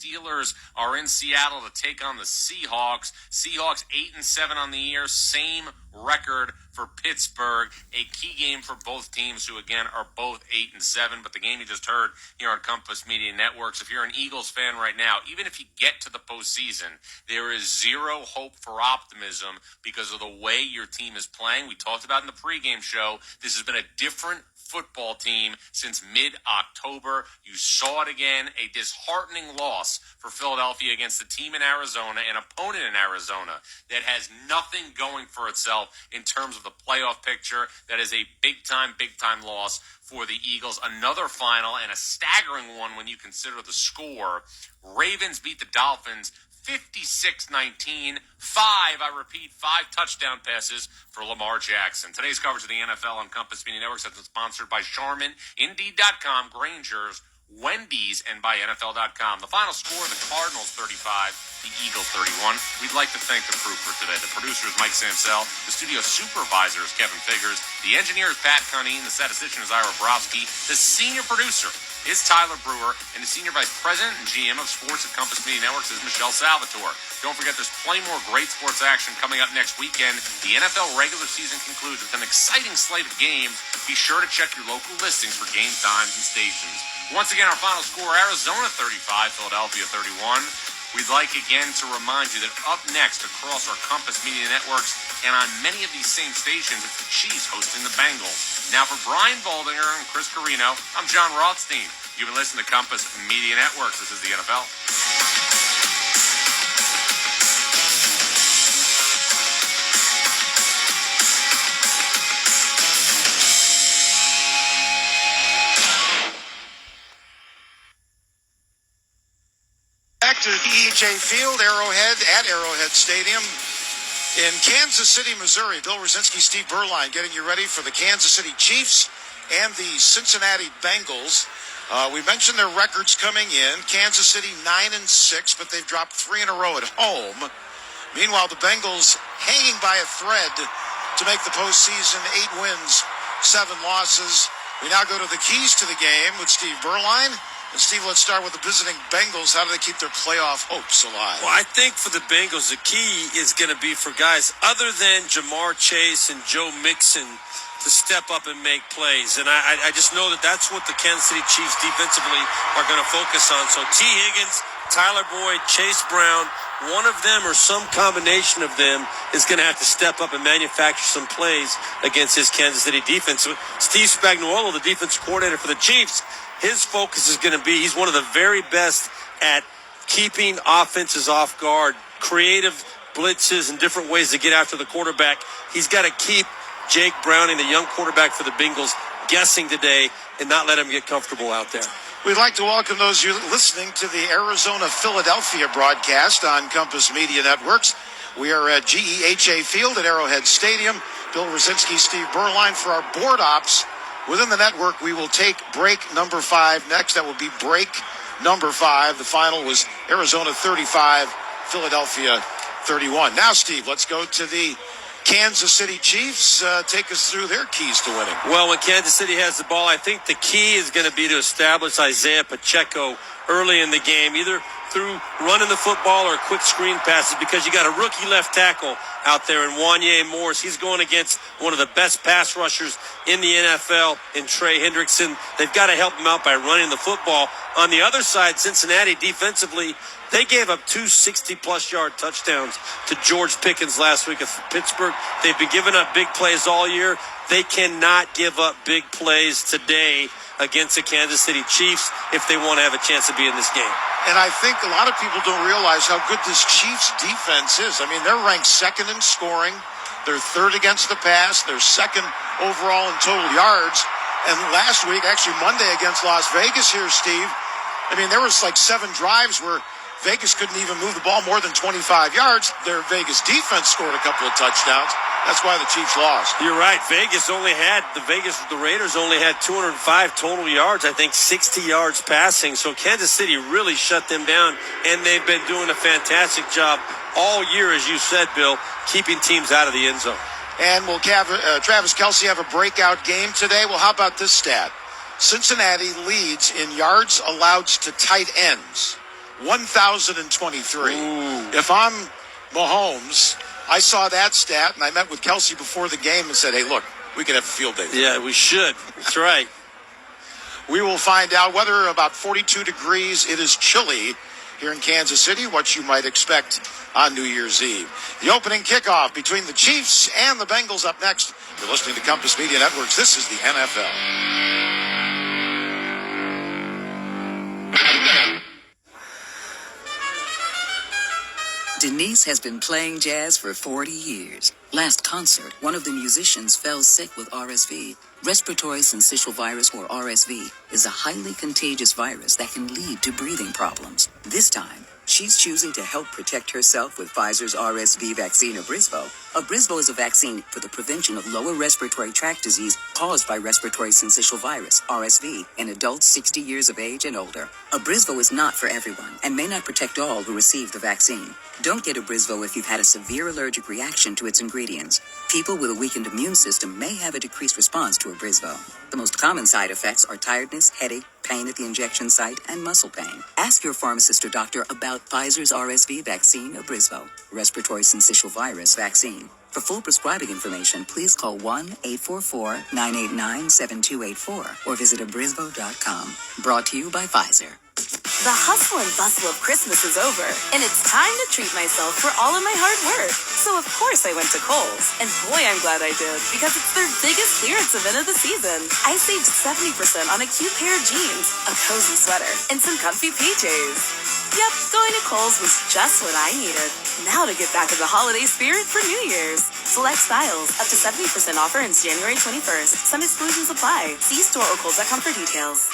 Steelers are in Seattle to take on the Seahawks. Seahawks 8-7 on the year, same record for Pittsburgh. A key game for both teams, who again are both 8-7. But the game you just heard here on Compass Media Networks, if you're an Eagles fan right now, even if you get to the postseason, there is zero hope for optimism because of the way your team is playing. We talked about in the pregame show, this has been a different football team since mid-October. You saw it again, a disheartening loss for Philadelphia against a team in Arizona, an opponent in Arizona that has nothing going for itself in terms of the playoff picture. That is a big-time loss for the Eagles. Another final, and a staggering one when you consider the score. Ravens beat the Dolphins 56-19, five touchdown passes for Lamar Jackson. Today's coverage of the NFL on Compass Media Networks has been sponsored by Charmin, Indeed.com, Granger's, Wendy's, and by NFL.com. The final score, the Cardinals 35, the Eagles 31. We'd like to thank the crew for today. The producer is Mike Sansell. The studio supervisor is Kevin Figures. The engineer is Pat Cunningham. The statistician is Ira Brofsky. The senior producer is Tyler Brewer, and the Senior Vice President and GM of Sports at Compass Media Networks is Michelle Salvatore. Don't forget, there's plenty more great sports action coming up next weekend. The NFL regular season concludes with an exciting slate of games. Be sure to check your local listings for game times and stations. Once again, our final score, Arizona 35, Philadelphia 31. We'd like again to remind you that up next across our Compass Media Networks and on many of these same stations, it's the Chiefs hosting the Bengals. Now for Brian Baldinger and Chris Carino, I'm John Rothstein. You've been listening to Compass Media Networks. This is the NFL. Back to EHA Field, at Arrowhead Stadium in Kansas City, Missouri. Bill Rosinski, Steve Berline getting you ready for the Kansas City Chiefs and the Cincinnati Bengals. We mentioned their records coming in. Kansas City 9-6, but they've dropped 3 in a row at home. Meanwhile, the Bengals hanging by a thread to make the postseason. 8 wins, 7 losses. We now go to the keys to the game with Steve Berline. And Steve, let's start with the visiting Bengals. How do they keep their playoff hopes alive? Well, I think for the Bengals, the key is going to be for guys other than Jamar Chase and Joe Mixon to step up and make plays. And I just know that that's what the Kansas City Chiefs defensively are going to focus on. So T. Higgins, Tyler Boyd, Chase Brown, one of them or some combination of them is going to have to step up and manufacture some plays against his Kansas City defense. Steve Spagnuolo, the defense coordinator for the Chiefs, his focus is going to be, he's one of the very best at keeping offenses off guard, creative blitzes and different ways to get after the quarterback. He's got to keep Jake Browning, the young quarterback for the Bengals, guessing today and not let him get comfortable out there. We'd like to welcome those of you listening to the Arizona-Philadelphia broadcast on Compass Media Networks. We are at GEHA Field at Arrowhead Stadium. Bill Rosinski, Steve Berline for our board ops. Within the network, we will take break number 5 next. That will be break number 5. The final was Arizona 35, Philadelphia 31. Now, Steve, let's go to the Kansas City Chiefs. Take us through their keys to winning. Well, when Kansas City has the ball, I think the key is going to be to establish Isaiah Pacheco early in the game, either through running the football or quick screen passes, because you got a rookie left tackle out there in Wanye Morris. He's going against one of the best pass rushers in the NFL in Trey Hendrickson. They've got to help him out by running the football. On the other side, Cincinnati defensively, they gave up 2 60-plus yard touchdowns to George Pickens last week at Pittsburgh. They've been giving up big plays all year. They cannot give up big plays today against the Kansas City Chiefs if they want to have a chance to be in this game. And I think a lot of people don't realize how good this Chiefs defense is. I mean, they're ranked 2nd in scoring. They're 3rd against the pass. They're 2nd overall in total yards. And last week, actually Monday against Las Vegas here, Steve, I mean, there was like 7 drives where Vegas couldn't even move the ball more than 25 yards. Their Vegas defense scored a couple of touchdowns. That's why the Chiefs lost. You're right. The Raiders only had 205 total yards, I think 60 yards passing. So Kansas City really shut them down, and they've been doing a fantastic job all year, as you said, Bill, keeping teams out of the end zone. And will Travis Kelce have a breakout game today? Well, how about this stat? Cincinnati leads in yards allowed to tight ends 1,023. If I'm Mahomes, I saw that stat, and I met with Kelsey before the game and said, hey, look, we can have a field day. Yeah, we should. That's right. We will find out whether about 42 degrees. It is chilly here in Kansas City, what you might expect on New Year's Eve. The opening kickoff between the Chiefs and the Bengals up next. You're listening to Compass Media Networks. This is the NFL. Denise has been playing jazz for 40 years. Last concert, one of the musicians fell sick with RSV. Respiratory syncytial virus, or RSV, is a highly contagious virus that can lead to breathing problems. This time, she's choosing to help protect herself with Pfizer's RSV vaccine, Abrysvo. Abrysvo is a vaccine for the prevention of lower respiratory tract disease caused by respiratory syncytial virus, RSV, in adults 60 years of age and older. Abrysvo is not for everyone and may not protect all who receive the vaccine. Don't get Abrysvo if you've had a severe allergic reaction to its ingredients. People with a weakened immune system may have a decreased response to Abrysvo. The most common side effects are tiredness, headache, pain at the injection site, and muscle pain. Ask your pharmacist or doctor about Pfizer's RSV vaccine, Abrysvo, respiratory syncytial virus vaccine. For full prescribing information, please call 1-844-989-7284 or visit abrysvo.com. Brought to you by Pfizer. The hustle and bustle of Christmas is over, and it's time to treat myself for all of my hard work. So of course I went to Kohl's, and boy I'm glad I did, because it's their biggest clearance event of the season. I saved 70% on a cute pair of jeans, a cozy sweater, and some comfy PJs. Yep, going to Kohl's was just what I needed. Now to get back in the holiday spirit for New Year's. Select styles, up to 70% offer ends January 21st. Some exclusions apply. See store or Kohl's.com for details.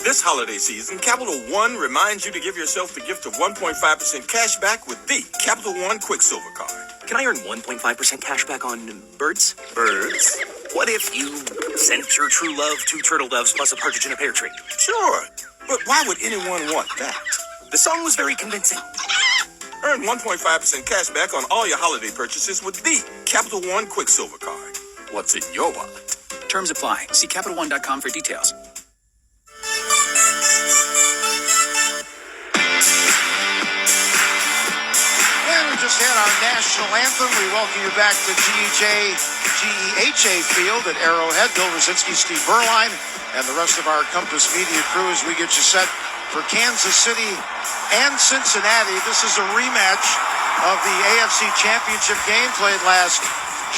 This holiday season, Capital One reminds you to give yourself the gift of 1.5% cash back with the Capital One Quicksilver Card. Can I earn 1.5% cash back on birds? Birds? What if you sent your true love 2 turtle doves plus a partridge in a pear tree? Sure, but why would anyone want that? The song was very convincing. Earn 1.5% cash back on all your holiday purchases with the Capital One Quicksilver Card. What's in your wallet? Terms apply. See CapitalOne.com for details. Just had our national anthem. We welcome you back to GEHA Field at Arrowhead. Bill Rosinski, Steve Berline, and the rest of our Compass Media crew as we get you set for Kansas City and Cincinnati. This is a rematch of the AFC Championship game played last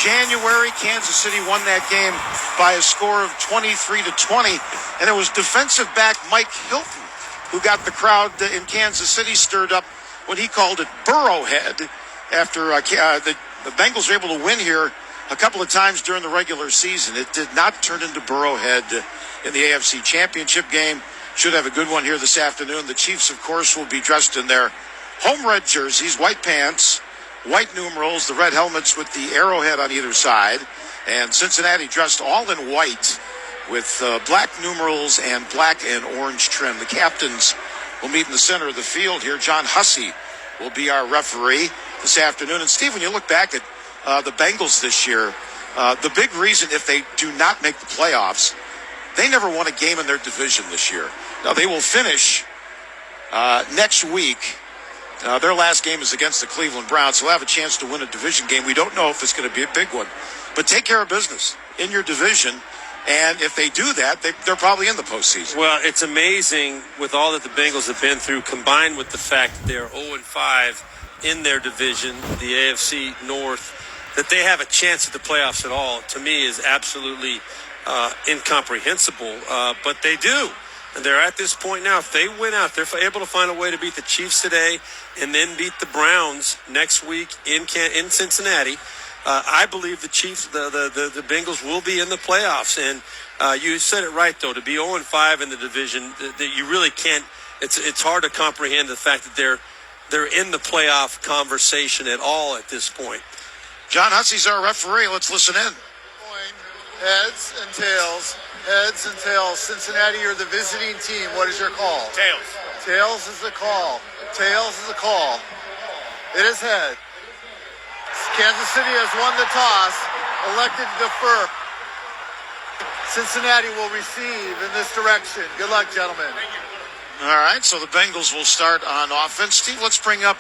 January. Kansas City won that game by a score of 23-20, and it was defensive back Mike Hilton who got the crowd in Kansas City stirred up when he called it Burrowhead after the Bengals were able to win here a couple of times during the regular season. It did not turn into Burrowhead in the AFC Championship game. Should have a good one here this afternoon. The Chiefs, of course, will be dressed in their home red jerseys, white pants, white numerals, the red helmets with the arrowhead on either side. And Cincinnati dressed all in white with black numerals and black and orange trim. The captains will meet in the center of the field here. John Hussey will be our referee this afternoon. And Steve, when you look back at the Bengals this year, the big reason if they do not make the playoffs, they never won a game in their division this year. Now, they will finish next week. Their last game is against the Cleveland Browns, so they'll have a chance to win a division game. We don't know if it's going to be a big one. But take care of business in your division. And if they do that, they're probably in the postseason. Well, it's amazing with all that the Bengals have been through, combined with the fact that they're 0-5 in their division, the AFC North, that they have a chance at the playoffs at all. To me, is absolutely incomprehensible. But they do. And they're at this point now. If they win out, they're able to find a way to beat the Chiefs today and then beat the Browns next week in Cincinnati. I believe the Chiefs, the Bengals will be in the playoffs. And you said it right, though, to be 0-5 in the division, that you really can't. It's hard to comprehend the fact that they're in the playoff conversation at all at this point. John Hussey's our referee. Let's listen in. Heads and tails. Heads and tails. Cincinnati, you're the visiting team. What is your call? Tails. Tails is the call. Tails is the call. It is head. Kansas City has won the toss, elected to defer. Cincinnati will receive in this direction. Good luck, gentlemen. All right, so the Bengals will start on offense. Steve, let's bring up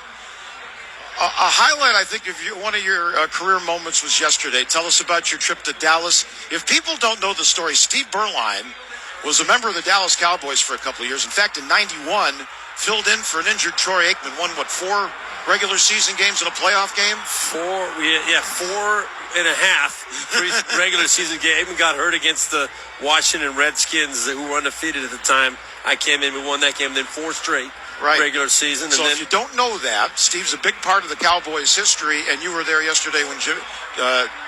a highlight, I think, of one of your career moments was yesterday. Tell us about your trip to Dallas. If people don't know the story, Steve Berline was a member of the Dallas Cowboys for a couple of years. In fact, in '91, filled in for an injured Troy Aikman, won, 4 regular season games and a playoff game? 4.5 regular season game. Aikman got hurt against the Washington Redskins, who were undefeated at the time. I came in, we won that game, then 4 straight regular season. So if you don't know that, Steve's a big part of the Cowboys' history, and you were there yesterday when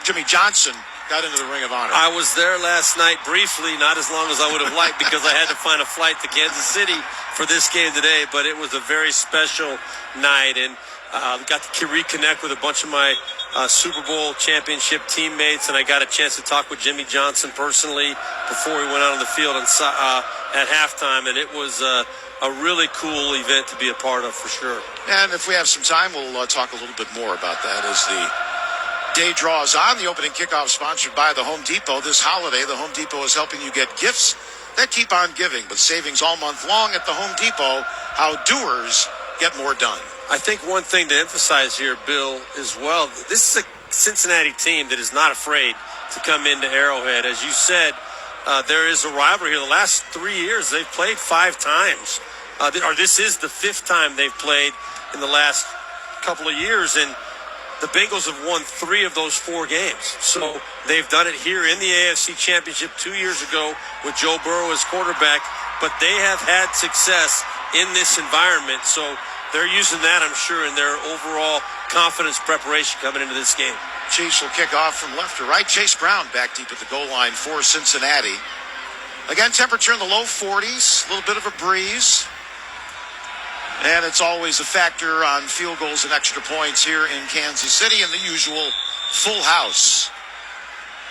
Jimmy Johnson got into the Ring of Honor. I was there last night briefly, not as long as I would have liked because I had to find a flight to Kansas City for this game today, but it was a very special night, and got to reconnect with a bunch of my Super Bowl championship teammates, and I got a chance to talk with Jimmy Johnson personally before we went out on the field at halftime, and it was a really cool event to be a part of for sure. And if we have some time, we'll talk a little bit more about that as the day draws on. The opening kickoff sponsored by the Home Depot. This holiday, the Home Depot is helping you get gifts that keep on giving, but savings all month long at the Home Depot. How doers get more done. I think one thing to emphasize here, Bill, as well, this is a Cincinnati team that is not afraid to come into Arrowhead. As you said, there is a rivalry here. The last 3 years, they've played 5 times. This is the 5th time they've played in the last couple of years, and the Bengals have won 3 of those 4 games. So they've done it here in the AFC Championship 2 years ago with Joe Burrow as quarterback, but they have had success in this environment. So they're using that, I'm sure, in their overall confidence preparation coming into this game. Chiefs will kick off from left to right. Chase Brown back deep at the goal line for Cincinnati. Again, temperature in the low 40s, a little bit of a breeze. And it's always a factor on field goals and extra points here in Kansas City, and the usual full house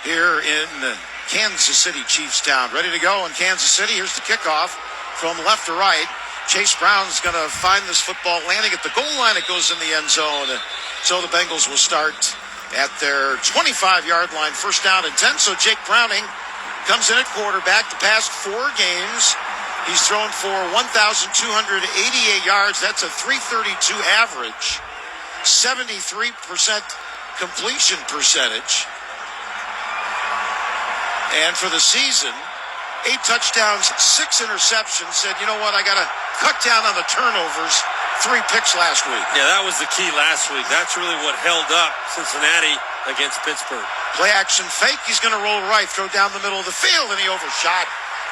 here in Kansas City, Chiefs Town. Ready to go in Kansas City. Here's the kickoff from left to right. Chase Brown's going to find this football landing at the goal line. It goes in the end zone. So the Bengals will start at their 25-yard line, first down and 10. So Jake Browning comes in at quarterback. The past 4 games, he's thrown for 1,288 yards. That's a 332 average, 73% completion percentage. And for the season, 8 touchdowns, 6 interceptions. Said, you know what, I got to cut down on the turnovers. 3 picks last week. Yeah, that was the key last week. That's really what held up Cincinnati against Pittsburgh. Play action fake. He's going to roll right, throw down the middle of the field, and he overshot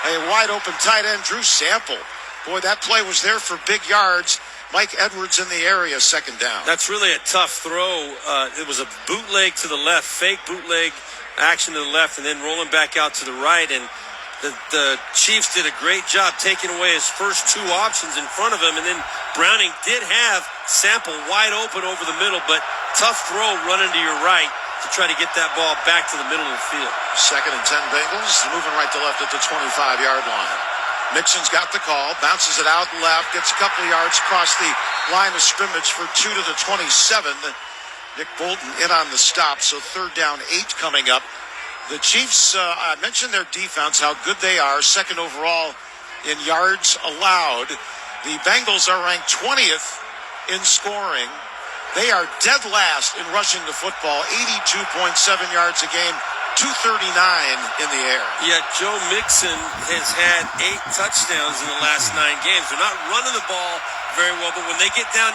a wide open tight end, Drew Sample. Boy, that play was there for big yards. Mike Edwards in the area, second down. That's really a tough throw. It was a bootleg to the left, fake bootleg action to the left, and then rolling back out to the right. And the Chiefs did a great job taking away his first 2 options in front of him. And then Browning did have Sample wide open over the middle, but tough throw running to your right to try to get that ball back to the middle of the field. Second and 10 Bengals, moving right to left at the 25-yard line. Mixon's got the call, bounces it out left, gets a couple of yards across the line of scrimmage for 2 to the 27. Nick Bolton in on the stop, so third down 8 coming up. The Chiefs, I mentioned their defense, how good they are, second overall in yards allowed. The Bengals are ranked 20th in scoring. They are dead last in rushing the football, 82.7 yards a game, 239 in the air. Yet Joe Mixon has had 8 touchdowns in the last 9 games. They're not running the ball very well, but when they get down